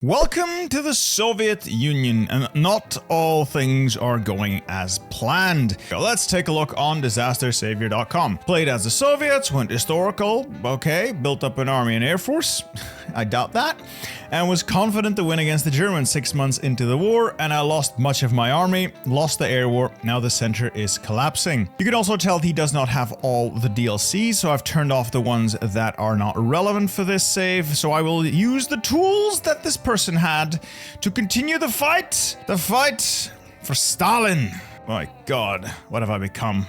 Welcome to the Soviet Union, and not all things are going as planned. Let's take a look on disastersavior.com. Played as the Soviets, went historical, okay, built up an army and air force, I doubt that, and was confident to win against the Germans 6 months into the war, and I lost much of my army, lost the air war, now the center is collapsing. You can also tell he does not have all the DLC, so I've turned off the ones that are not relevant for this save, so I will use the tools that this person had to continue the fight for Stalin. My God, what have I become?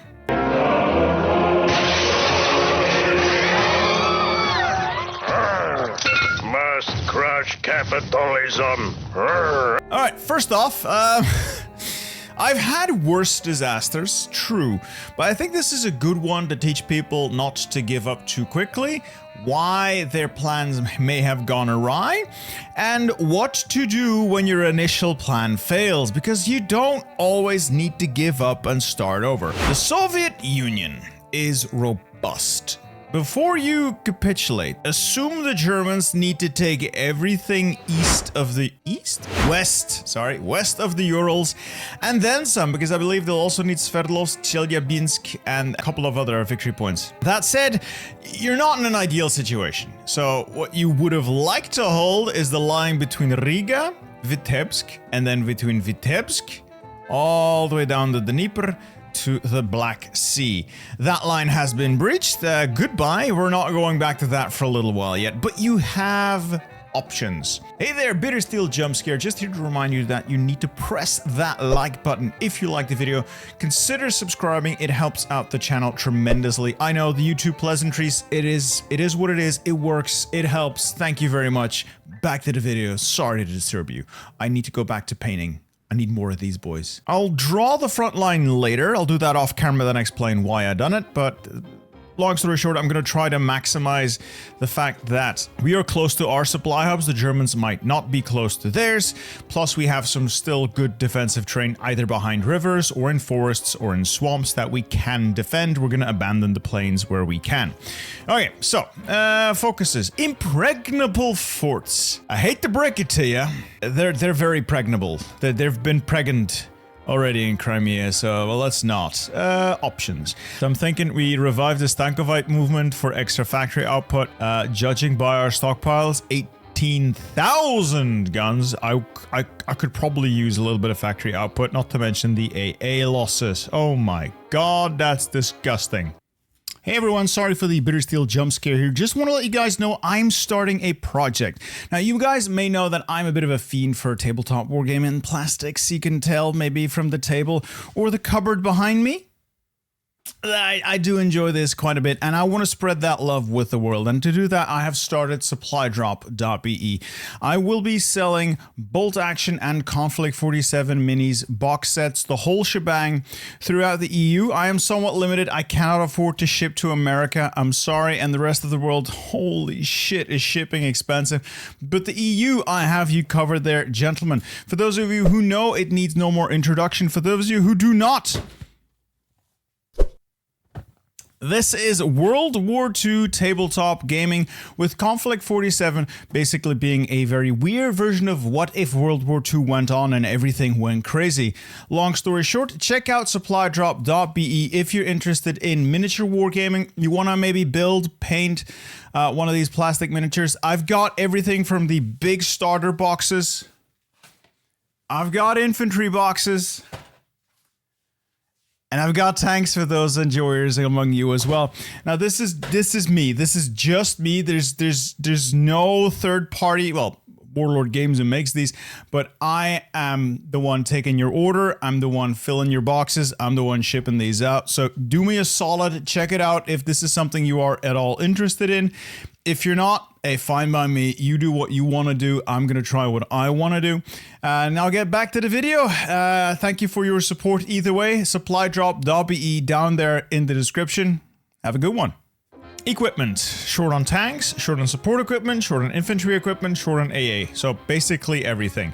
Must crush capitalism. Alright, first off, I've had worse disasters, true, but I think this is a good one to teach people not to give up too quickly, why their plans may have gone awry, and what to do when your initial plan fails, because you don't always need to give up and start over. The Soviet Union is robust. Before you capitulate, assume the Germans need to take everything west of the Urals, and then some, because I believe they'll also need Sverdlovsk, Chelyabinsk, and a couple of other victory points. That said, you're not in an ideal situation. So what you would have liked to hold is the line between Riga, Vitebsk, and then between Vitebsk, all the way down to the Dnieper, to the Black Sea. That line has been breached. Goodbye. We're not going back to that for a little while yet, but you have options. Hey there, Bittersteel Jumpscare, just here to remind you that you need to press that like button if you like the video. Consider subscribing, it helps out the channel tremendously. I know the YouTube pleasantries, it is what it is, it works, it helps. Thank you very much. Back to the video. Sorry to disturb you. I need to go back to painting. I need more of these boys. I'll draw the front line later. I'll do that off camera, then explain why I done it, but long story short, I'm going to try to maximize the fact that we are close to our supply hubs. The Germans might not be close to theirs. Plus, we have some still good defensive terrain either behind rivers or in forests or in swamps that we can defend. We're going to abandon the plains where we can. Okay, so focuses. Impregnable forts. I hate to break it to you. They're very pregnable. They've been pregnant already in Crimea, so well, let's not. Options. So I'm thinking we revive the Stankovite movement for extra factory output. Judging by our stockpiles, 18,000 guns. I could probably use a little bit of factory output, not to mention the AA losses. Oh my God, that's disgusting. Hey everyone, sorry for the Bittersteel jump scare here. Just want to let you guys know I'm starting a project. Now you guys may know that I'm a bit of a fiend for tabletop wargaming and plastics. You can tell maybe from the table or the cupboard behind me. I do enjoy this quite a bit, and I want to spread that love with the world, and to do that I have started supplydrop.be. I will be selling Bolt Action and Conflict 47 minis, box sets, the whole shebang throughout the EU. I am somewhat limited. I cannot afford to ship to America. I'm sorry, and the rest of the world, holy shit, is shipping expensive. But the EU, I have you covered there, gentlemen. For those of you who know, it needs no more introduction. For those of you who do not, this is World War II tabletop gaming, with Conflict 47 basically being a very weird version of what if World War II went on and everything went crazy. Long story short, check out supplydrop.be if you're interested in miniature wargaming. You want to maybe build, paint one of these plastic miniatures. I've got everything from the big starter boxes. I've got infantry boxes. And I've got tanks for those enjoyers among you as well. Now this is me. This is just me. There's no third party. Well, Warlord Games who makes these, but I am the one taking your order. I'm the one filling your boxes. I'm the one shipping these out. So do me a solid, check it out if this is something you are at all interested in. If you're not, hey, fine by me. You do what you want to do. I'm going to try what I want to do. Now get back to the video. Thank you for your support either way. Supplydrop.be down there in the description. Have a good one. Equipment. Short on tanks, short on support equipment, short on infantry equipment, short on AA. So basically everything.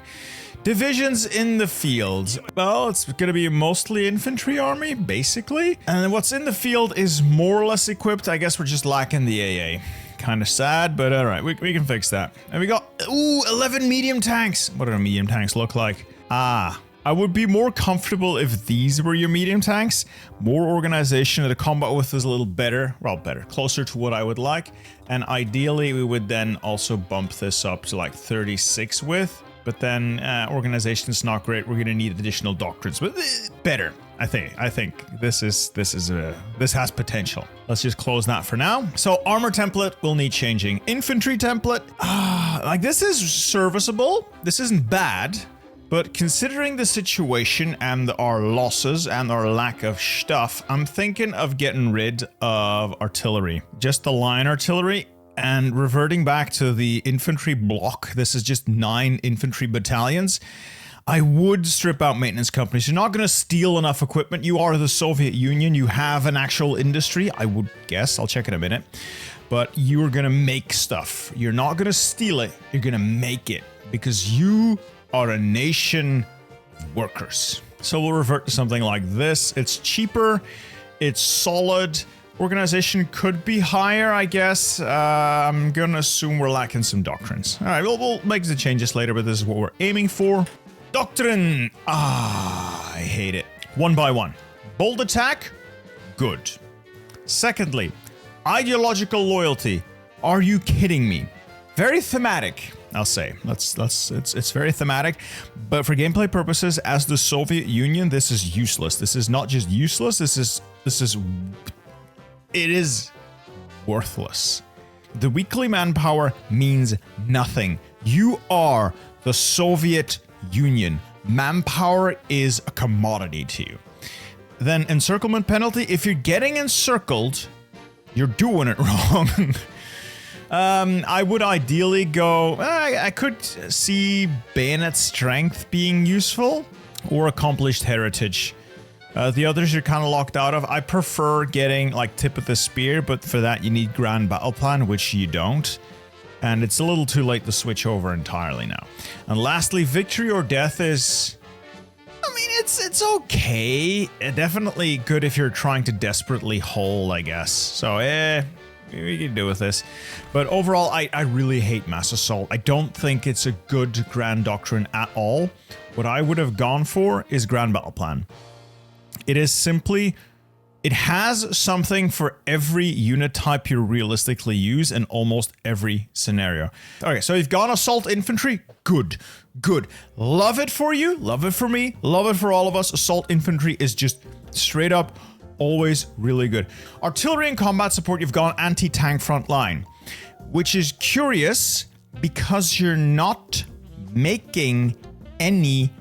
Divisions in the field. Well, it's going to be mostly infantry army, basically. And what's in the field is more or less equipped. I guess we're just lacking the AA. Kind of sad, but all right, we can fix that. And we got, 11 medium tanks. What do our medium tanks look like? I would be more comfortable if these were your medium tanks. More organization, the combat width is a little better. Well, better, closer to what I would like. And ideally, we would then also bump this up to like 36 width. But then organization is not great. We're going to need additional doctrines, but better. I think this has potential. Let's just close that for now. So armor template will need changing. Infantry template, like this is serviceable. This isn't bad. But considering the situation and our losses and our lack of stuff, I'm thinking of getting rid of artillery. Just the line artillery and reverting back to the infantry block. This is just 9 infantry battalions. I would strip out maintenance companies. You're not going to steal enough equipment. You are the Soviet Union. You have an actual industry, I would guess. I'll check in a minute. But you're going to make stuff. You're not going to steal it. You're going to make it because you are a nation of workers. So we'll revert to something like this. It's cheaper. It's solid. Organization could be higher, I guess. I'm going to assume we're lacking some doctrines. All right, we'll make the changes later, but this is what we're aiming for. Doctrine. I hate it. One by one. Bold attack. Good. Secondly, ideological loyalty. Are you kidding me? Very thematic, I'll say. It's very thematic, but for gameplay purposes, as the Soviet Union, this is useless. This is not just useless. It is worthless. The weekly manpower means nothing. You are the Soviet Union. Manpower is a commodity to you. Then encirclement penalty. If you're getting encircled, you're doing it wrong. I would ideally go, I could see bayonet strength being useful or accomplished heritage. The others you're kind of locked out of. I prefer getting like tip of the spear, but for that you need grand battle plan, which you don't. And it's a little too late to switch over entirely now. And lastly, victory or death is, I mean, it's okay. Definitely good if you're trying to desperately hold, I guess. So, we can do with this. But overall, I really hate mass assault. I don't think it's a good grand doctrine at all. What I would have gone for is grand battle plan. It is simply, it has something for every unit type you realistically use in almost every scenario. Okay, so you've got assault infantry. Good. Love it for you. Love it for me. Love it for all of us. Assault infantry is just straight up always really good. Artillery and combat support, you've gone anti-tank front line, which is curious because you're not making any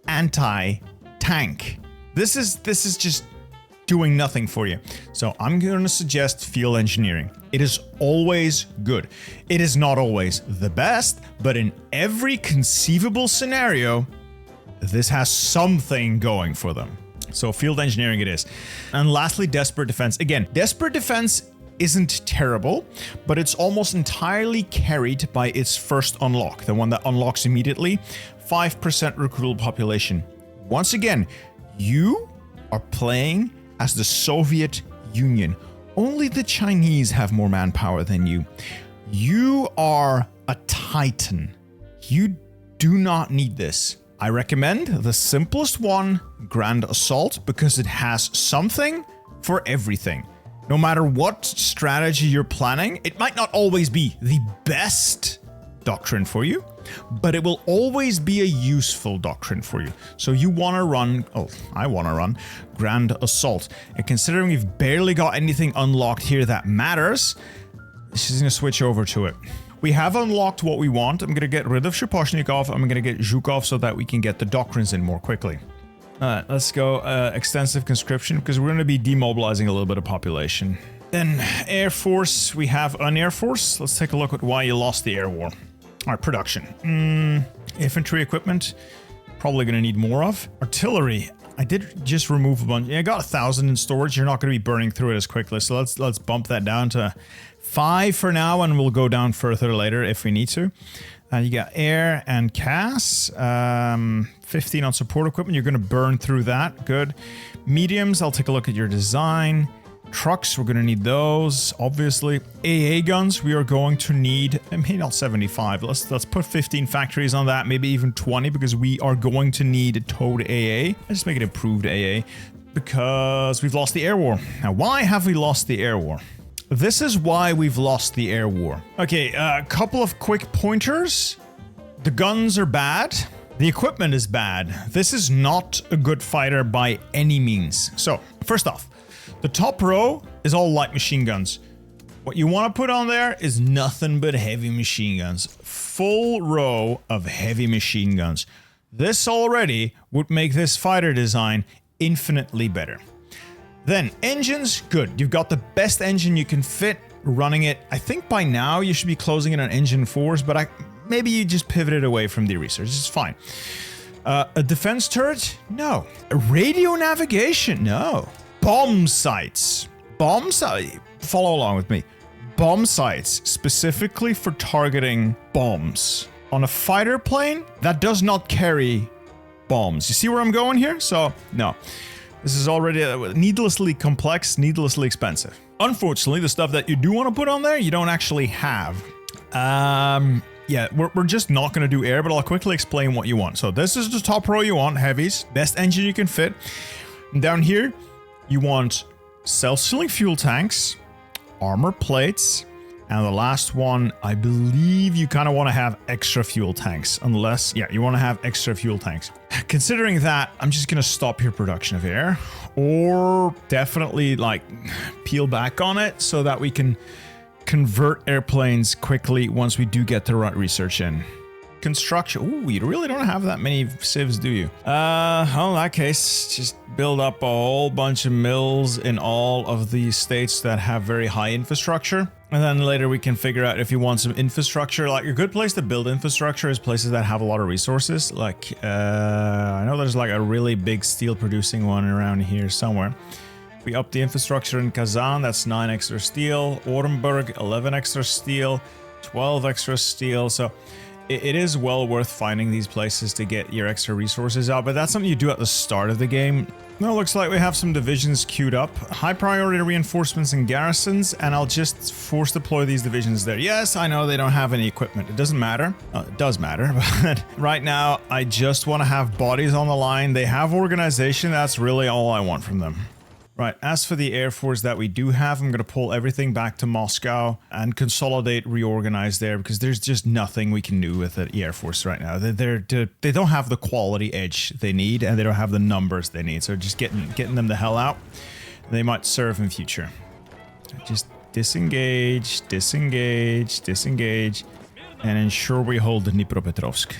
anti-tank. This is just doing nothing for you. So I'm going to suggest field engineering. It is always good. It is not always the best, but in every conceivable scenario, this has something going for them. So field engineering it is. And lastly, desperate defense. Again, desperate defense isn't terrible, but it's almost entirely carried by its first unlock, the one that unlocks immediately, 5% recruitable population. Once again, you are playing as the Soviet Union. Only the Chinese have more manpower than you. You are a titan. You do not need this. I recommend the simplest one, Grand Assault, because it has something for everything. No matter what strategy you're planning, it might not always be the best doctrine for you, but it will always be a useful doctrine for you. So you want to run, I want to run Grand Assault. And considering we've barely got anything unlocked here that matters, this is going to switch over to it. We have unlocked what we want. I'm going to get rid of Shaposhnikov. I'm going to get Zhukov so that we can get the doctrines in more quickly. Alright, let's go extensive conscription because we're going to be demobilizing a little bit of population. Then Air Force, we have an Air Force. Let's take a look at why you lost the air war. Alright, production. Infantry equipment, probably going to need more of. Artillery, I did just remove a bunch. I got 1,000 in storage. You're not going to be burning through it as quickly. So let's bump that down to 5 for now, and we'll go down further later if we need to. You got air and CAS, 15 on support equipment. You're going to burn through that. Good. Mediums, I'll take a look at your design. Trucks, we're going to need those, obviously. AA guns, we are going to need, maybe not 75. Let's put 15 factories on that, maybe even 20, because we are going to need towed AA. Let's just make it improved AA, because we've lost the air war. Now, why have we lost the air war? This is why we've lost the air war. Okay, a couple of quick pointers. The guns are bad. The equipment is bad. This is not a good fighter by any means. So, first off, the top row is all light machine guns. What you want to put on there is nothing but heavy machine guns. Full row of heavy machine guns. This already would make this fighter design infinitely better. Then, engines, good. You've got the best engine you can fit running it. I think by now you should be closing in on engine 4s, but maybe you just pivoted away from the research. It's fine. A defense turret? No. A radio navigation? No. Bomb sites. Follow along with me. Bomb sites, specifically for targeting bombs. On a fighter plane, that does not carry bombs. You see where I'm going here? So, no. This is already needlessly complex, needlessly expensive. Unfortunately, the stuff that you do want to put on there, you don't actually have. Yeah, we're just not going to do air, but I'll quickly explain what you want. So this is the top row you want, heavies, best engine you can fit. And down here, you want self-sealing fuel tanks, armor plates, and the last one, I believe you kind of want to have extra fuel tanks, unless, yeah, you want to have extra fuel tanks. Considering that, I'm just going to stop your production of air, or definitely like peel back on it so that we can convert airplanes quickly once we do get the right research in. Construction. Ooh, you really don't have that many civs, do you? Well, in that case, just build up a whole bunch of mills in all of the states that have very high infrastructure. And then later we can figure out if you want some infrastructure. Like, a good place to build infrastructure is places that have a lot of resources. Like, I know there's like a really big steel producing one around here somewhere. If we up the infrastructure in Kazan, that's 9 extra steel. Orenburg, 11 extra steel. 12 extra steel. So it is well worth finding these places to get your extra resources out, but that's something you do at the start of the game. Now, it looks like we have some divisions queued up. High priority reinforcements and garrisons, and I'll just force deploy these divisions there. Yes, I know they don't have any equipment. It doesn't matter. It does matter, but right now, I just want to have bodies on the line. They have organization. That's really all I want from them. Right, as for the Air Force that we do have, I'm going to pull everything back to Moscow and consolidate, reorganize there, because there's just nothing we can do with the Air Force right now. They don't have the quality edge they need, and they don't have the numbers they need, so just getting them the hell out. They might serve in future. Just disengage, disengage, disengage, and ensure we hold Dnipropetrovsk.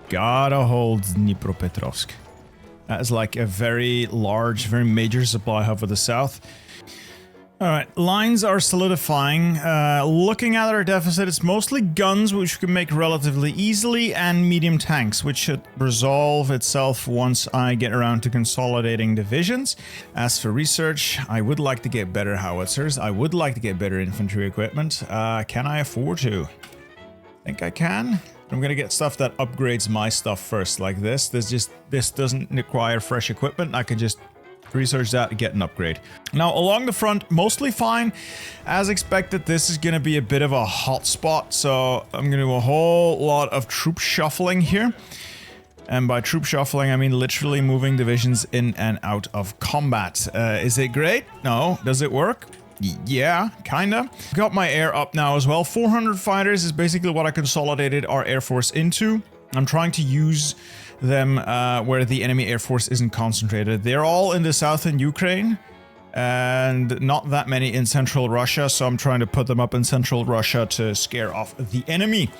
Gotta hold Dnipropetrovsk. That is like a very large, very major supply hub for the south. Alright, lines are solidifying. Looking at our deficit, it's mostly guns, which we can make relatively easily, and medium tanks, which should resolve itself once I get around to consolidating divisions. As for research, I would like to get better howitzers. I would like to get better infantry equipment. Can I afford to? I think I can. I'm gonna get stuff that upgrades my stuff first, like this. This doesn't require fresh equipment. I can just research that and get an upgrade. Now, along the front, mostly fine. As expected, this is gonna be a bit of a hot spot, so I'm gonna do a whole lot of troop shuffling here. And by troop shuffling, I mean literally moving divisions in and out of combat. Is it great? No. Does it work? Yeah, kinda. Got my air up now as well. 400 fighters is basically what I consolidated our air force into. I'm trying to use them where the enemy air force isn't concentrated. They're all in the southern Ukraine and not that many in central Russia, so I'm trying to put them up in central Russia to scare off the enemy.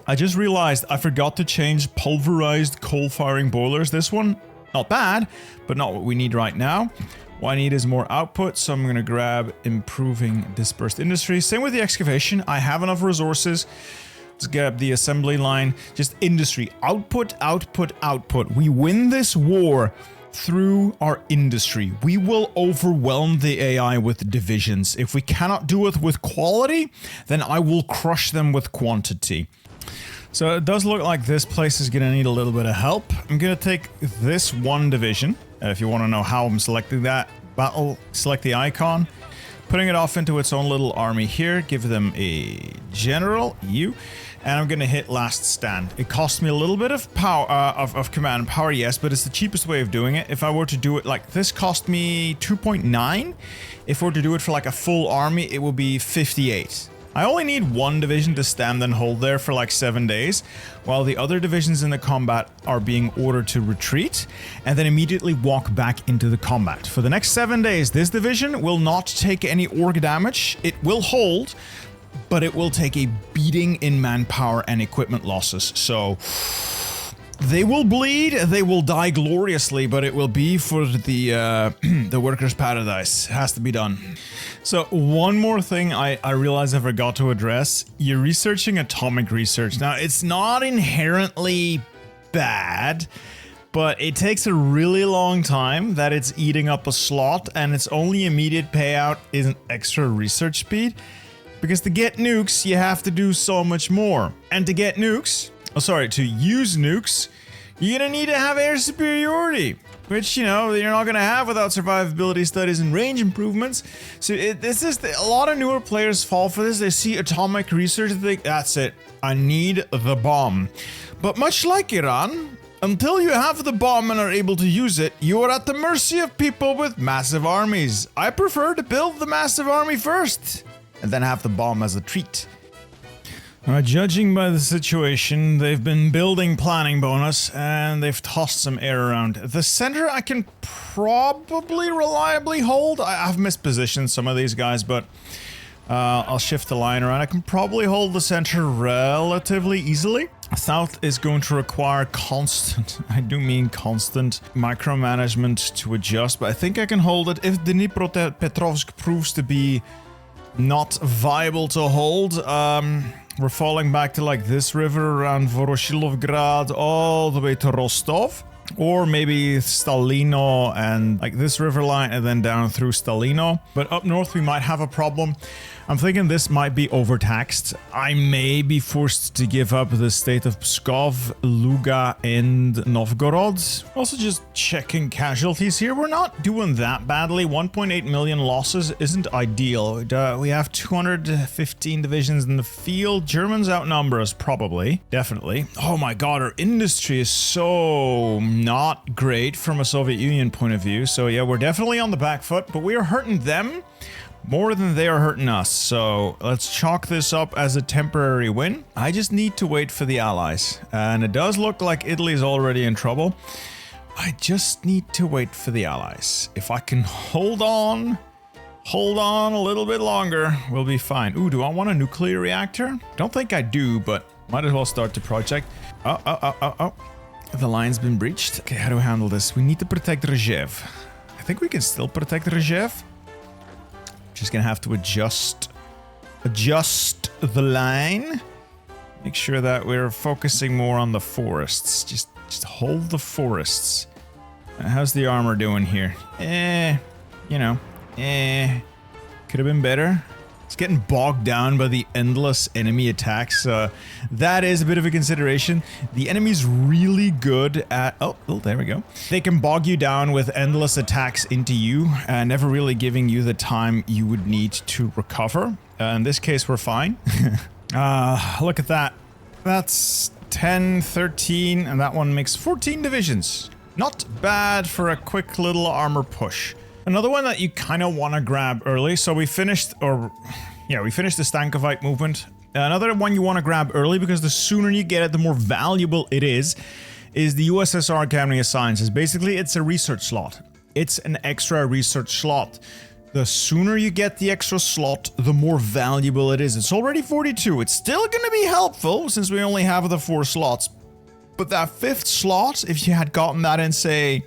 I just realized I forgot to change pulverized coal-firing boilers. This one, not bad, but not what we need right now. What I need is more output, so I'm going to grab improving dispersed industry. Same with the excavation. I have enough resources. Let's get up the assembly line. Just industry. Output, output, output. We win this war through our industry. We will overwhelm the AI with divisions. If we cannot do it with quality, then I will crush them with quantity. So it does look like this place is going to need a little bit of help. I'm going to take this one division. If you want to know how I'm selecting that, battle, select the icon, putting it off into its own little army here, give them a general, you, and I'm gonna hit last stand. It cost me a little bit of power, of command power, yes, but it's the cheapest way of doing it. If I were to do it like this, cost me 2.9. If I were to do it for like a full army, it would be 58. I only need one division to stand and hold there for like 7 days, while the other divisions in the combat are being ordered to retreat and then immediately walk back into the combat. For the next 7 days, this division will not take any org damage. It will hold, but it will take a beating in manpower and equipment losses. So they will bleed, they will die gloriously, but it will be for the the workers' paradise. It has to be done. So one more thing I realized I forgot to address. You're researching atomic research. Now, it's not inherently bad, but it takes a really long time that it's eating up a slot, and its only immediate payout is an extra research speed. Because to get nukes, you have to do so much more. And to get nukes, to use nukes, you're gonna need to have air superiority, which, you know, you're not gonna have without survivability studies and range improvements. So this is a lot of newer players fall for this. They see atomic research and think, that's it, I need the bomb. But much like Iran, until you have the bomb and are able to use it, you are at the mercy of people with massive armies. I prefer to build the massive army first, and then have the bomb as a treat. Judging by the situation, they've been building planning bonus, and they've tossed some air around. The center I can probably reliably hold. I've mispositioned some of these guys, but I'll shift the line around. I can probably hold the center relatively easily. South is going to require constant, I do mean constant, micromanagement to adjust, but I think I can hold it. If Dnipropetrovsk proves to be not viable to hold, we're falling back to like this river around Voroshilovgrad all the way to Rostov, or maybe Stalino and like this river line and then down through Stalino. But up north we might have a problem. I'm thinking this might be overtaxed. I may be forced to give up the state of Pskov, Luga, and Novgorod. Also just checking casualties here. We're not doing that badly. 1.8 million losses isn't ideal. We have 215 divisions in the field. Germans outnumber us, probably. Definitely. Oh my god, our industry is so not great from a Soviet Union point of view. So yeah, we're definitely on the back foot, but we are hurting them more than they are hurting us, so let's chalk this up as a temporary win. I just need to wait for the allies, and it does look like Italy's already in trouble. I just need to wait for the allies. If I can hold on a little bit longer, we'll be fine. Ooh, do I want a nuclear reactor? Don't think I do, but might as well start the project. Oh. The line's been breached. Okay, how do we handle this? We need to protect Rzhev. I think we can still protect Rzhev. Just gonna have to adjust the line. Make sure that we're focusing more on the forests. Just hold the forests. How's the armor doing here? Could have been better. It's getting bogged down by the endless enemy attacks. That is a bit of a consideration. The enemy's really good at... Oh, there we go. They can bog you down with endless attacks into you, never really giving you the time you would need to recover. In this case, we're fine. Look at that. That's 10, 13, and that one makes 14 divisions. Not bad for a quick little armor push. Another one that you kind of want to grab early. So we finished the Stankovite movement. Another one you want to grab early because the sooner you get it, the more valuable it is the USSR Academy of Sciences. Basically, it's a research slot. It's an extra research slot. The sooner you get the extra slot, the more valuable it is. It's already 42. It's still going to be helpful since we only have the 4 slots. But that 5th slot, if you had gotten that in, say,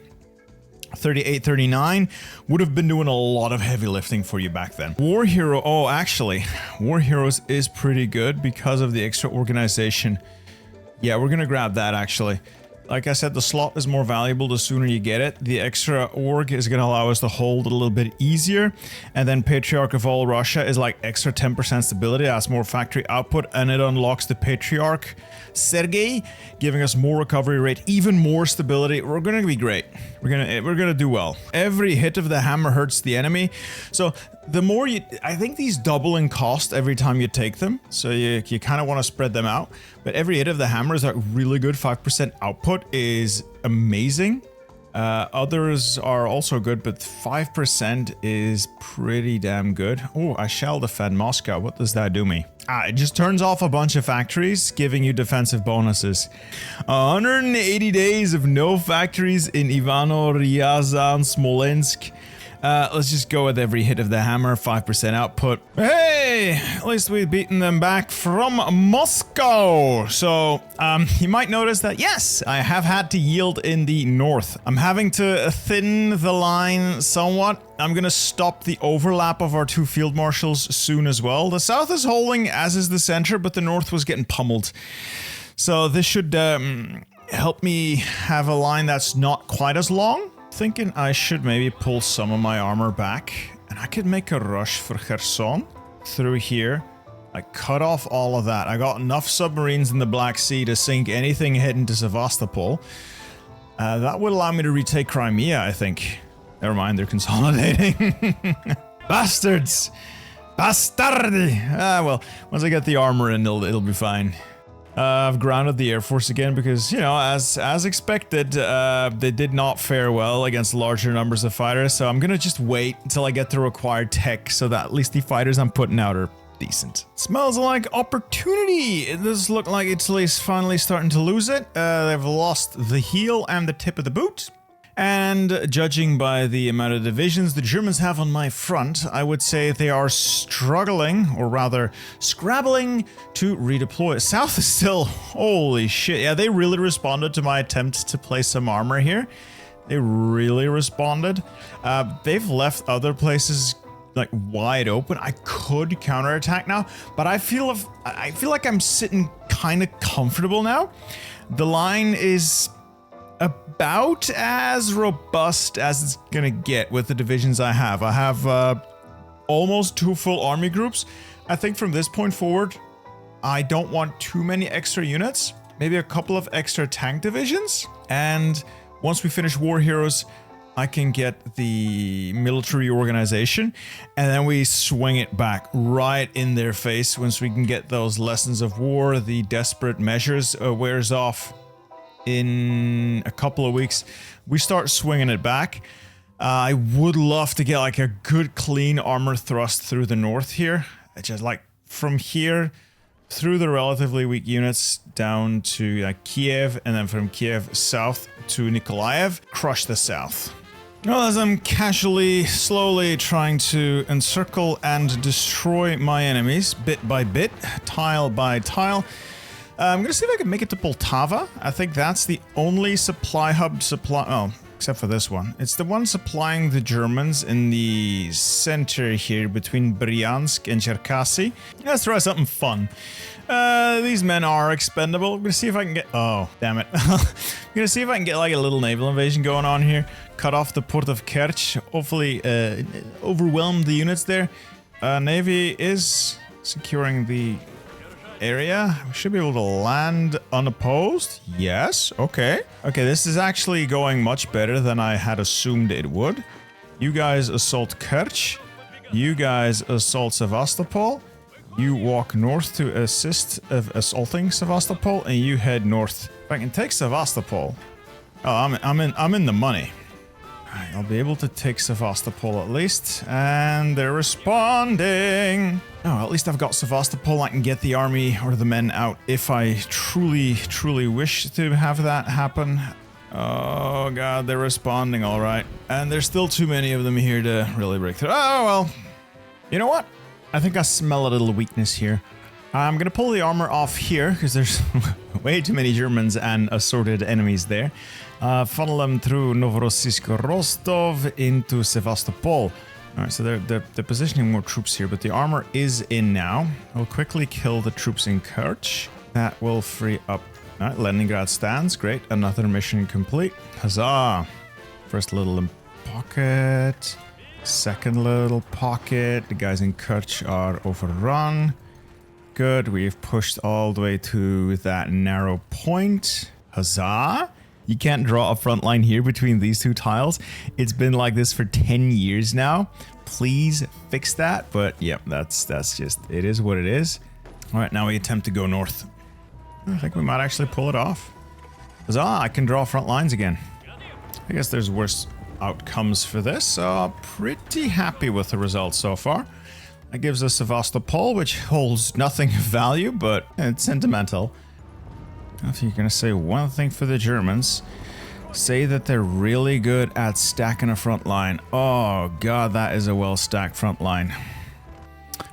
38, 39, would have been doing a lot of heavy lifting for you back then. War Hero, oh, actually, War Heroes is pretty good because of the extra organization. Yeah, we're gonna grab that, actually. Like I said, the slot is more valuable the sooner you get it. The extra org is going to allow us to hold it a little bit easier. And then Patriarch of all Russia is like extra 10% stability. That's more factory output, and it unlocks the Patriarch Sergei, giving us more recovery rate, even more stability. We're going to be great. We're going to do well. Every hit of the hammer hurts the enemy. So the more you, I think these double in cost every time you take them. So you kind of want to spread them out. But every hit of the hammer is like really good. 5% output is amazing. Others are also good, but 5% is pretty damn good. Oh, I shall defend Moscow. What does that do me? It just turns off a bunch of factories, giving you defensive bonuses. 180 days of no factories in Ivano, Ryazan, Smolensk. Let's just go with every hit of the hammer, 5% output. Hey, at least we've beaten them back from Moscow. So, you might notice that, yes, I have had to yield in the north. I'm having to thin the line somewhat. I'm gonna stop the overlap of our two field marshals soon as well. The south is holding, as is the center, but the north was getting pummeled. So this should help me have a line that's not quite as long. Thinking I should maybe pull some of my armor back, and I could make a rush for Kherson through here. I cut off all of that. I got enough submarines in the Black Sea to sink anything heading to Sevastopol. That would allow me to retake Crimea, I think. Never mind, they're consolidating. Bastards! Bastardi! Well, once I get the armor in, it'll be fine. I've grounded the Air Force again because, you know, as expected, they did not fare well against larger numbers of fighters, so I'm gonna just wait until I get the required tech so that at least the fighters I'm putting out are decent. Smells like opportunity! It does look like Italy's finally starting to lose it. They've lost the heel and the tip of the boot. And judging by the amount of divisions the Germans have on my front, I would say they are struggling, or rather scrabbling, to redeploy. South is still, holy shit, yeah, they really responded to my attempt to place some armor here. They really responded. They've left other places like wide open. I could counterattack now, but I feel like I'm sitting kind of comfortable now. The line is about as robust as it's gonna get with the divisions I have. I have almost 2 full army groups. I think from this point forward, I don't want too many extra units. Maybe a couple of extra tank divisions. And once we finish War Heroes, I can get the military organization, and then we swing it back right in their face. Once we can get those lessons of war, the desperate measures wears off. In a couple of weeks, we start swinging it back. I would love to get like a good clean armor thrust through the north here. Just like from here through the relatively weak units down to Kiev, and then from Kiev south to Nikolaev, crush the south. Well, as I'm casually, slowly trying to encircle and destroy my enemies bit by bit, tile by tile, I'm gonna see if I can make it to Poltava. I think that's the only supply hub oh, except for this one. It's the one supplying the Germans in the center here between Bryansk and Cherkasy. Let's try something fun. These men are expendable. I'm gonna see if I can get, oh, damn it. I'm gonna see if I can get like a little naval invasion going on here. Cut off the port of Kerch. Hopefully, overwhelm the units there. Navy is securing the area. We should be able to land unopposed. Yes, okay. Okay, this is actually going much better than I had assumed it would. You guys assault Kerch. You guys assault Sevastopol. You walk north to assist of assaulting Sevastopol, and you head north. If I can take Sevastopol. Oh, I'm in the money. Alright, I'll be able to take Sevastopol at least, and they're responding. Oh, at least I've got Sevastopol. I can get the army or the men out if I truly wish to have that happen. Oh god, they're responding all right. And there's still too many of them here to really break through. Oh well, you know what? I think I smell a little weakness here. I'm gonna pull the armor off here because there's way too many Germans and assorted enemies there. Funnel them through Novorossiysk, Rostov into Sevastopol. Alright, so they're positioning more troops here, but the armor is in now. I'll quickly kill the troops in Kerch. That will free up All right, Leningrad stands. Great. Another mission complete. Huzzah. First little pocket. Second little pocket. The guys in Kerch are overrun. Good. We've pushed all the way to that narrow point. Huzzah. You can't draw a front line here between these two tiles. It's been like this for 10 years now. Please fix that. But yeah, that's just, it is what it is. All right, now we attempt to go north. I think we might actually pull it off. Huzzah, I can draw front lines again. I guess there's worse outcomes for this, so pretty happy with the results so far. That gives us Sevastopol, which holds nothing of value, but it's sentimental. If you're gonna say one thing for the Germans, say that they're really good at stacking a front line. Oh god, that is a well-stacked front line.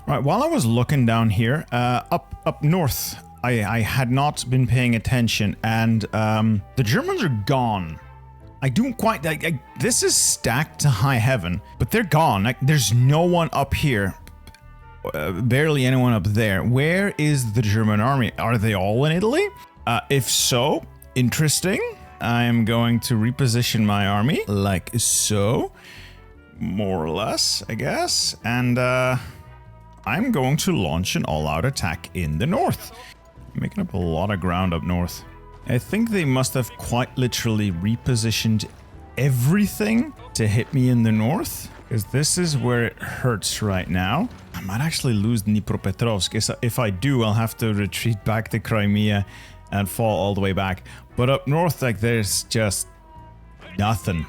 Right, while I was looking down here, up north, I had not been paying attention, and the Germans are gone. I don't quite, this is stacked to high heaven, but they're gone. Like, there's no one up here. Barely anyone up there. Where is the German army? Are they all in Italy? If so, interesting. I am going to reposition my army like so. More or less, I guess. And I'm going to launch an all-out attack in the north. I'm making up a lot of ground up north. I think they must have quite literally repositioned everything to hit me in the north, because this is where it hurts right now. I might actually lose Dnipropetrovsk. If I do, I'll have to retreat back to Crimea and fall all the way back. But up north, like, there's just nothing.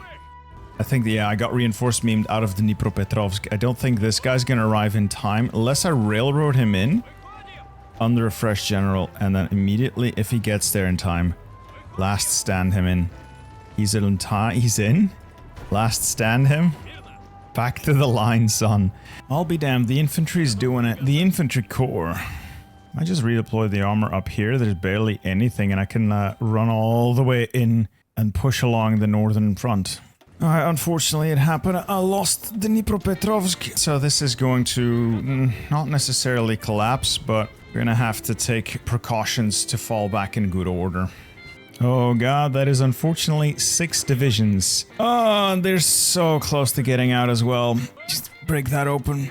I think, yeah, I got reinforced memed out of Dnipropetrovsk. I don't think this guy's gonna arrive in time, unless I railroad him in under a fresh general, and then immediately, if he gets there in time, last stand him in. He's in time. He's in. Last stand him. Back to the line, son. I'll be damned. The infantry's doing it. The infantry corps. I just redeploy the armor up here. There's barely anything, and I can run all the way in and push along the northern front. Unfortunately, it happened. I lost Dnipropetrovsk, so this is going to not necessarily collapse, but we're gonna have to take precautions to fall back in good order. Oh god, that is unfortunately 6 divisions. Oh, they're so close to getting out as well. Just break that open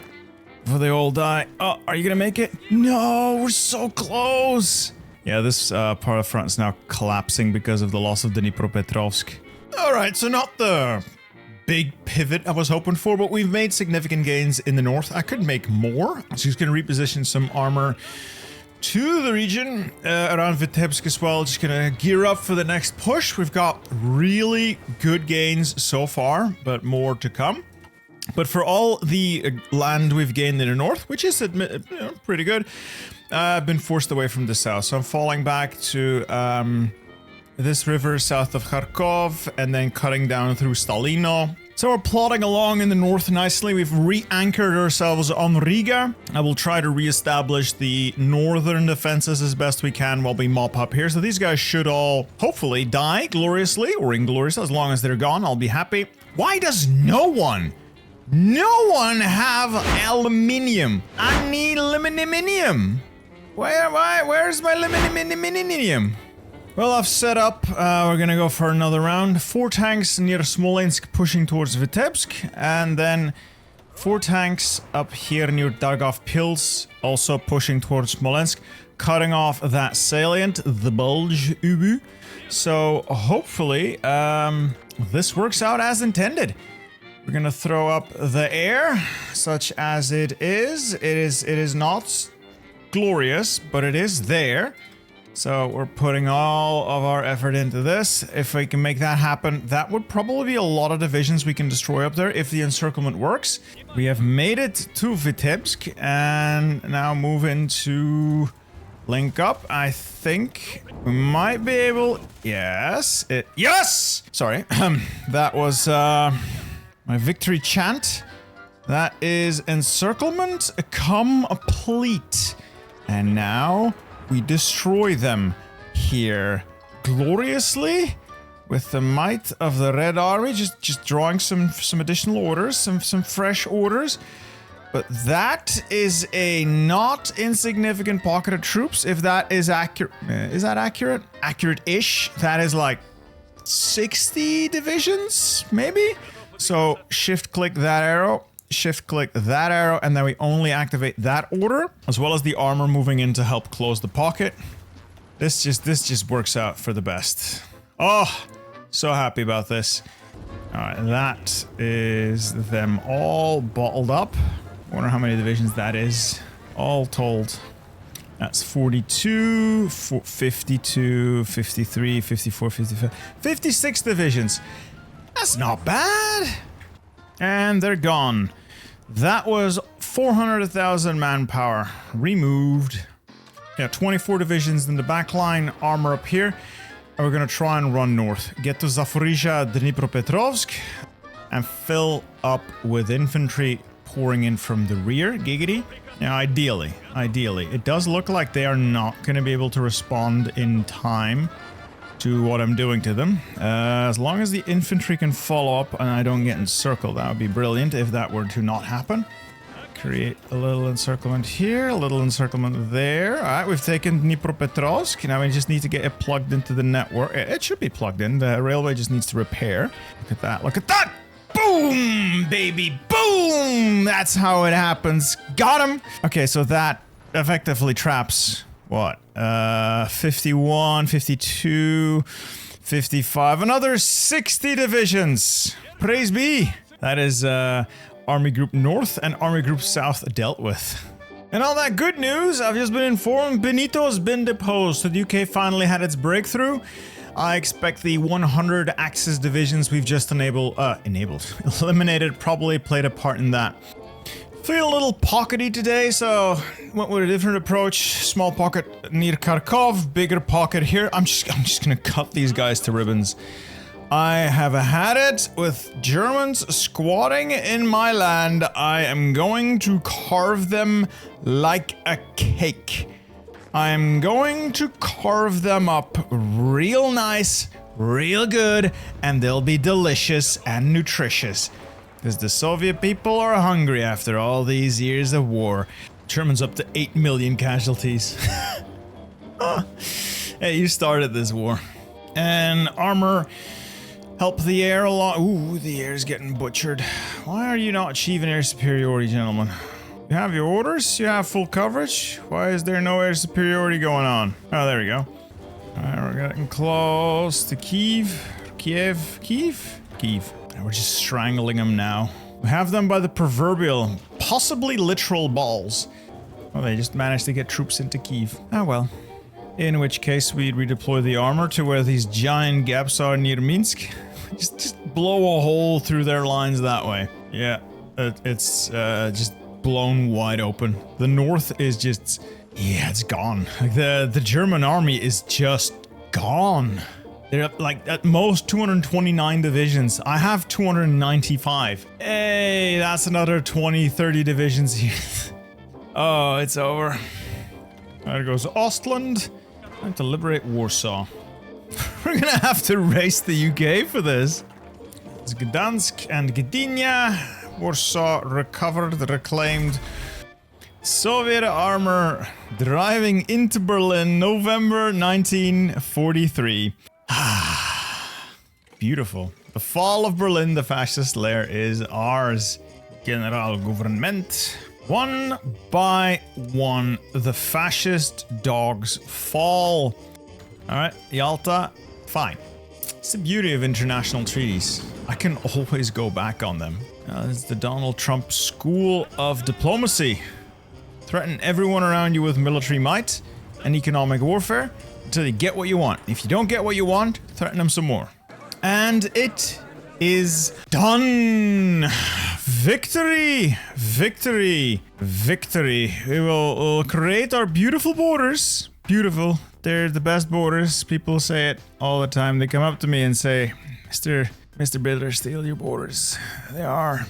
before they all die. Oh, are you gonna make it? No, we're so close! Yeah, this part of the front is now collapsing because of the loss of Dnipropetrovsk. Alright, so not the big pivot I was hoping for, but we've made significant gains in the north. I could make more. So just gonna reposition some armor to the region around Vitebsk as well. Just gonna gear up for the next push. We've got really good gains so far, but more to come. But for all the land we've gained in the north, which is pretty good, I've been forced away from the south. So I'm falling back to this river south of Kharkov, and then cutting down through Stalino. So we're plodding along in the north nicely. We've re-anchored ourselves on Riga. I will try to re-establish the northern defenses as best we can while we mop up here. So these guys should all, hopefully, die gloriously or ingloriously. As long as they're gone, I'll be happy. Why does no one have aluminium? I need aluminium. Where's my aluminium? Well, I've set up, we're gonna go for another round. 4 tanks near Smolensk pushing towards Vitebsk, and then 4 tanks up here near Dargov-Pils, also pushing towards Smolensk, cutting off that salient, the Bulge Ubu. So hopefully, this works out as intended. We're gonna throw up the air, such as it is. It is not glorious, but it is there. So we're putting all of our effort into this. If we can make that happen, that would probably be a lot of divisions we can destroy up there if the encirclement works. We have made it to Vitebsk and now move into link up. I think we might be able... Yes! Yes! Sorry. That was my victory chant. That is encirclement complete. And now... we destroy them here gloriously with the might of the Red Army. Just drawing some additional orders, some fresh orders. But that is a not insignificant pocket of troops, if that is accurate. Is that accurate? Accurate-ish. That is like 60 divisions, maybe? So shift-click that arrow, shift-click that arrow, and then we only activate that order, as well as the armor moving in to help close the pocket. This just works out for the best. Oh, so happy about this. Alright, that is them all bottled up. Wonder how many divisions that is, all told. That's 42, 52, 53, 54, 55, 56 divisions. That's not bad. And they're gone. That was 400,000 manpower removed. Yeah, 24 divisions in the back line, armor up here. And we're gonna try and run north. Get to Zaporizhia, Dnipropetrovsk, and fill up with infantry pouring in from the rear, giggity. Now, ideally, it does look like they are not going to be able to respond in time to what I'm doing to them. As long as the infantry can follow up and I don't get encircled, that would be brilliant if that were to not happen. Create a little encirclement here, a little encirclement there. All right, we've taken Dnipropetrovsk. Now we just need to get it plugged into the network. It should be plugged in. The railway just needs to repair. Look at that, look at that! Boom, baby, boom! That's how it happens. Got him! Okay, so that effectively traps, what? 51, 52, 55, another 60 divisions! Praise be! That is, Army Group North and Army Group South dealt with. And all that good news, I've just been informed Benito's been deposed, so the UK finally had its breakthrough. I expect the 100 Axis divisions we've just eliminated probably played a part in that. Feel a little pockety today, so went with a different approach. Small pocket near Kharkov, bigger pocket here. I'm just gonna cut these guys to ribbons. I have had it with Germans squatting in my land. I am going to carve them like a cake. I'm going to carve them up real nice, real good, and they'll be delicious and nutritious. Because the Soviet people are hungry after all these years of war. Germans up to 8 million casualties. Hey, you started this war. And armor, help the air along. Ooh, the air's getting butchered. Why are you not achieving air superiority, gentlemen? You have your orders, you have full coverage. Why is there no air superiority going on? Oh, there we go. Alright, we're getting close to Kiev. Kiev. And we're just strangling them now. We have them by the proverbial, possibly literal balls. Oh, they just managed to get troops into Kiev. Ah, well. In which case, we'd redeploy the armor to where these giant gaps are near Minsk. just blow a hole through their lines that way. Yeah, it's just blown wide open. The north is just, yeah, it's gone. Like the German army is just gone. They're like at most 229 divisions. I have 295. Hey, that's another 20, 30 divisions here. Oh, it's over. There goes Ostland. Time to liberate Warsaw. We're gonna have to race the UK for this. It's Gdansk and Gdynia. Warsaw recovered, reclaimed. Soviet armor driving into Berlin, November 1943. Beautiful. The fall of Berlin, the fascist lair, is ours. Generalgouvernement. One by one, the fascist dogs fall. Alright, Yalta, fine. It's the beauty of international treaties. I can always go back on them. This is the Donald Trump School of Diplomacy. Threaten everyone around you with military might and economic warfare until you get what you want. If you don't get what you want, threaten them some more. And it is done! Victory! Victory! Victory! We'll create our beautiful borders. Beautiful. They're the best borders. People say it all the time. They come up to me and say, Mr. Bittersteel, your borders. They are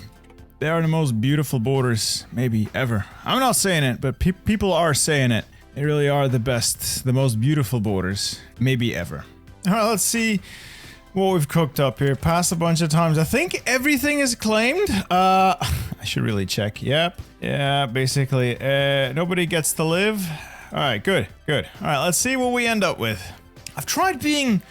the most beautiful borders, maybe, ever. I'm not saying it, but people are saying it. They really are the best, the most beautiful borders, maybe ever. Alright, let's see what we've cooked up here. Passed a bunch of times. I think everything is claimed. I should really check. Yep. Yeah, basically, nobody gets to live. All right, good. All right, let's see what we end up with. I've tried being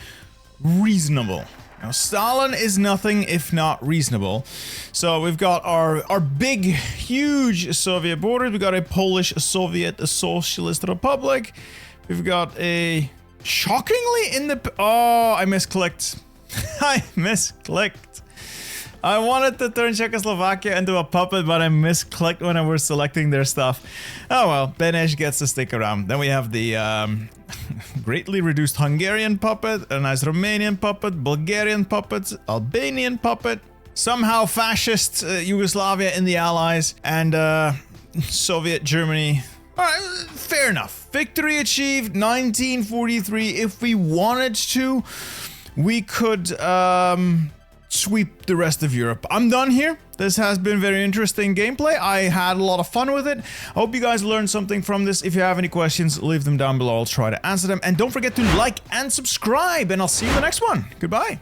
reasonable. Now, Stalin is nothing if not reasonable. So we've got our big, huge Soviet borders. We've got a Polish Soviet Socialist Republic. We've got a shockingly oh, I misclicked. I misclicked. I wanted to turn Czechoslovakia into a puppet, but I misclicked when I was selecting their stuff. Oh well, Beneš gets to stick around. Then we have the greatly reduced Hungarian puppet, a nice Romanian puppet, Bulgarian puppet, Albanian puppet, somehow fascist Yugoslavia in the Allies, and Soviet Germany. Alright, fair enough. Victory achieved, 1943. If we wanted to, we could sweep the rest of Europe. I'm done here. This has been very interesting gameplay. I had a lot of fun with it. I hope you guys learned something from this. If you have any questions, leave them down below. I'll try to answer them. And don't forget to like and subscribe, and I'll see you in the next one. Goodbye.